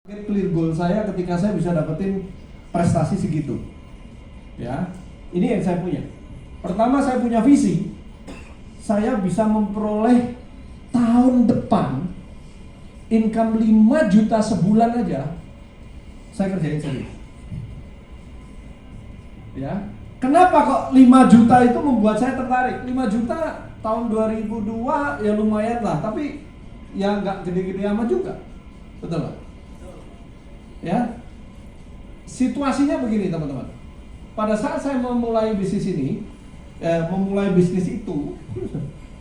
Clear goal saya ketika saya bisa dapetin prestasi segitu. Ya, ini yang saya punya. Pertama, saya punya visi. Saya bisa memperoleh tahun depan income 5 juta sebulan aja. Saya kerjain serius. Ya. Kenapa kok 5 juta itu membuat saya tertarik? 5 juta tahun 2002 ya lumayan lah, tapi ya nggak gede-gede amat juga. Betul nggak? Ya, situasinya begini teman-teman. Pada saat saya memulai bisnis ini, memulai bisnis itu,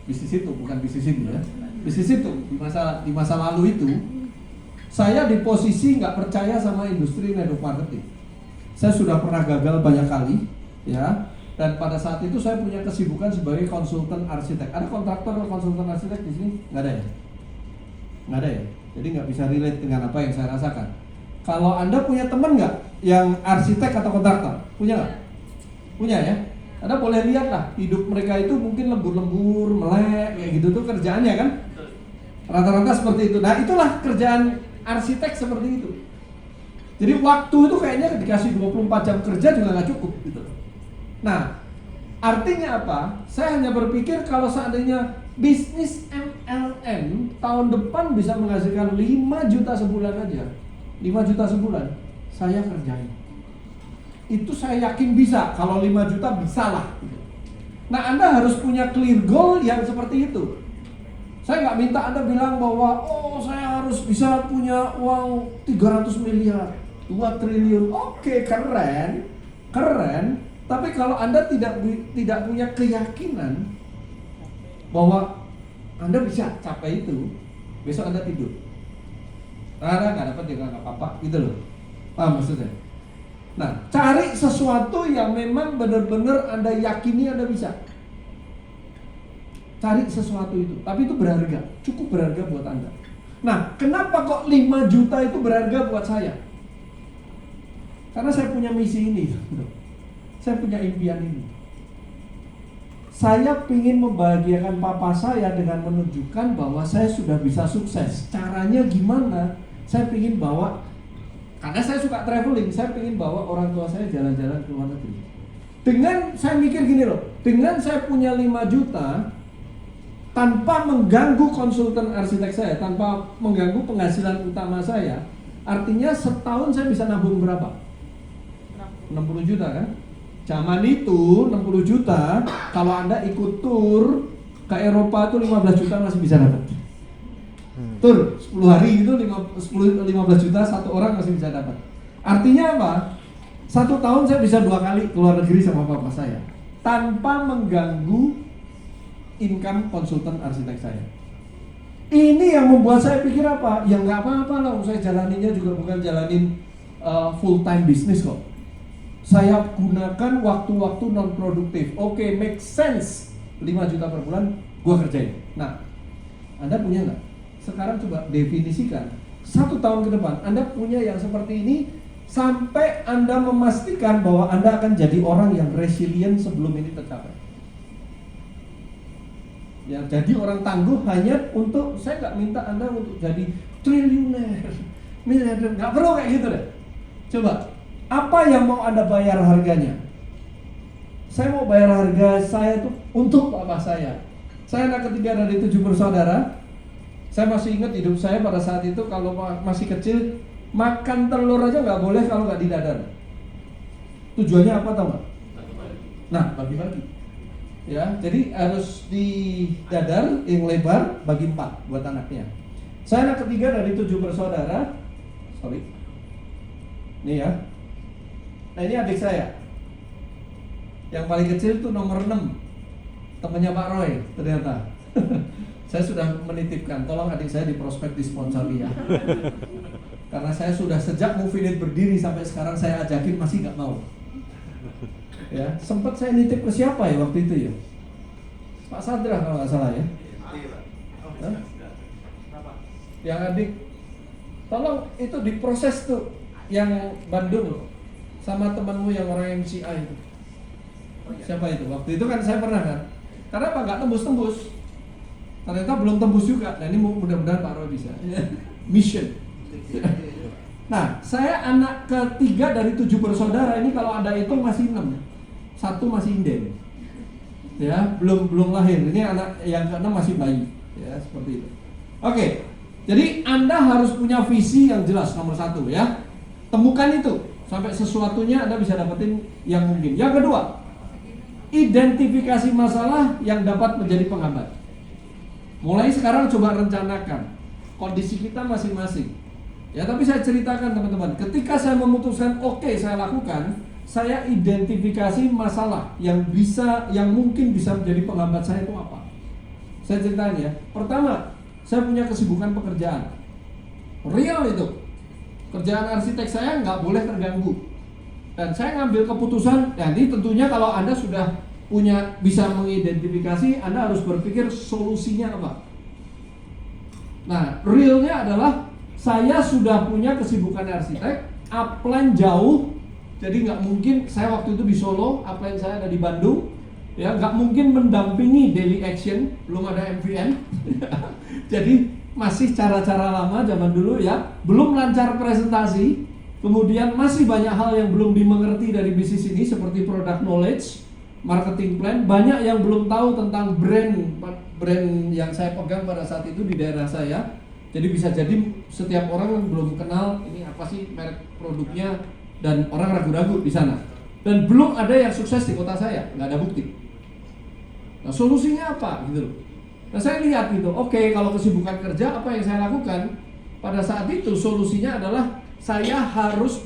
bisnis itu bukan bisnis ini ya, bisnis itu di masa lalu itu, saya di posisi nggak percaya sama industri network marketing. Saya sudah pernah gagal banyak kali, ya. Dan pada saat itu saya punya kesibukan sebagai konsultan arsitek. Ada kontraktor atau konsultan arsitek di sini? Nggak ada ya? Nggak ada ya? Jadi nggak bisa relate dengan apa yang saya rasakan. Kalau Anda punya teman nggak yang arsitek atau kontraktor? Punya nggak? Punya ya? Anda boleh lihat lah, hidup mereka itu mungkin lembur-lembur, melek, kayak gitu tuh kerjaannya kan? Rata-rata seperti itu. Nah itulah kerjaan arsitek seperti itu. Jadi waktu itu kayaknya dikasih 24 jam kerja juga nggak cukup gitu. Nah, artinya apa? Saya hanya berpikir kalau seandainya bisnis MLM tahun depan bisa menghasilkan 5 juta sebulan aja, 5 juta sebulan, saya kerjain. Itu saya yakin bisa, kalau 5 juta bisa lah. Nah, Anda harus punya clear goal yang seperti itu. Saya nggak minta Anda bilang bahwa, oh saya harus bisa punya uang 300 miliar, 2 triliun. Oke, keren, keren. Tapi kalau Anda tidak punya keyakinan bahwa Anda bisa capai itu, besok Anda tidur. Rara nggak dapat ya nggak apa-apa gitu loh. Paham maksudnya? Nah, cari sesuatu yang memang benar-benar Anda yakini Anda bisa. Cari sesuatu itu, tapi itu berharga, cukup berharga buat Anda. Nah, kenapa kok 5 juta itu berharga buat saya? Karena saya punya misi ini. Saya punya impian ini. Saya ingin membahagiakan papa saya dengan menunjukkan bahwa saya sudah bisa sukses. Caranya gimana? Saya ingin bawa, karena saya suka traveling, saya ingin bawa orang tua saya jalan-jalan ke luar negeri. Dengan saya mikir gini loh, dengan saya punya 5 juta, tanpa mengganggu konsultan arsitek saya, tanpa mengganggu penghasilan utama saya, artinya setahun saya bisa nabung berapa? 60 juta kan? Zaman itu 60 juta, kalau Anda ikut tur ke Eropa itu 15 juta masih bisa dapat. Tur 10 hari itu 15 juta satu orang masih bisa dapat. Artinya apa? Satu tahun saya bisa 2 kali keluar negeri sama bapak saya tanpa mengganggu income konsultan arsitek saya. Ini yang membuat saya pikir apa? Ya nggak apa-apa lah, saya jalaninya juga bukan jalanin full time bisnis kok. Saya gunakan waktu-waktu non produktif. Oke, make sense. 5 juta per bulan gua kerjain. Nah, Anda punya nggak? Sekarang coba definisikan 1 tahun ke depan Anda punya yang seperti ini, sampai Anda memastikan bahwa Anda akan jadi orang yang resilient sebelum ini tercapai. Ya, jadi orang tangguh hanya untuk, saya nggak minta Anda untuk jadi triliuner, miliarder, nggak perlu kayak gitu deh. Coba, apa yang mau Anda bayar harganya? Saya mau bayar harga saya tuh untuk papa saya. Saya anak ketiga dari 7 bersaudara. Saya masih ingat hidup saya pada saat itu, kalau masih kecil, makan telur aja nggak boleh kalau nggak didadar. Tujuannya apa tahu nggak? Nah, bagi-bagi. Ya, jadi harus didadar yang lebar bagi 4 buat anaknya. Saya anak ketiga dari 7 bersaudara. Sorry. Nih ya. Nah, ini adik saya. Yang paling kecil itu nomor 6. Temannya Pak Roy ternyata. Saya sudah menitipkan, tolong adik saya di prospek di sponsori ya. Karena saya sudah sejak Movinate berdiri sampai sekarang saya ajakin masih nggak mau. Ya, sempat saya nitip ke siapa ya waktu itu ya? Pak Sadra kalau nggak salah ya. Yang adik, tolong itu diproses tuh yang Bandung sama temanmu yang orang MCI itu. Siapa itu? Waktu itu kan saya pernah kan. Karena apa? Nggak tembus-tembus. Ternyata belum tembus juga. Nah ini mudah-mudahan Pak Roy bisa. Mission. Nah, saya anak ketiga dari 7 bersaudara. Ini kalau Anda hitung masih 6. Satu masih inden. Ya, belum lahir. Ini anak yang ke-6 masih bayi. Ya, seperti itu. Oke. Jadi Anda harus punya visi yang jelas, nomor 1 ya. Temukan itu sampai sesuatunya Anda bisa dapetin yang mungkin. Yang kedua, identifikasi masalah yang dapat menjadi penghambat. Mulai sekarang coba rencanakan kondisi kita masing-masing. Ya, tapi saya ceritakan teman-teman, ketika saya memutuskan oke, saya lakukan, saya identifikasi masalah yang mungkin bisa menjadi penghambat saya itu apa. Saya ceritain ya. Pertama, saya punya kesibukan pekerjaan. Real itu. Kerjaan arsitek saya nggak boleh terganggu. Dan saya ngambil keputusan, ya ini tentunya kalau Anda sudah bisa mengidentifikasi, Anda harus berpikir solusinya apa. Nah, realnya adalah saya sudah punya kesibukan arsitek, upline jauh, jadi nggak mungkin saya waktu itu di Solo, upline saya ada di Bandung, ya nggak mungkin mendampingi daily action, belum ada MVN, jadi masih cara-cara lama zaman dulu ya, belum lancar presentasi, kemudian masih banyak hal yang belum dimengerti dari bisnis ini seperti product knowledge, marketing plan, banyak yang belum tahu tentang brand yang saya pegang pada saat itu di daerah saya. Jadi bisa jadi setiap orang yang belum kenal ini apa sih merek produknya dan orang ragu-ragu di sana. Dan belum ada yang sukses di kota saya, nggak ada bukti. Nah, solusinya apa gitu loh. Nah, saya lihat gitu, oke, kalau kesibukan kerja apa yang saya lakukan pada saat itu solusinya adalah saya harus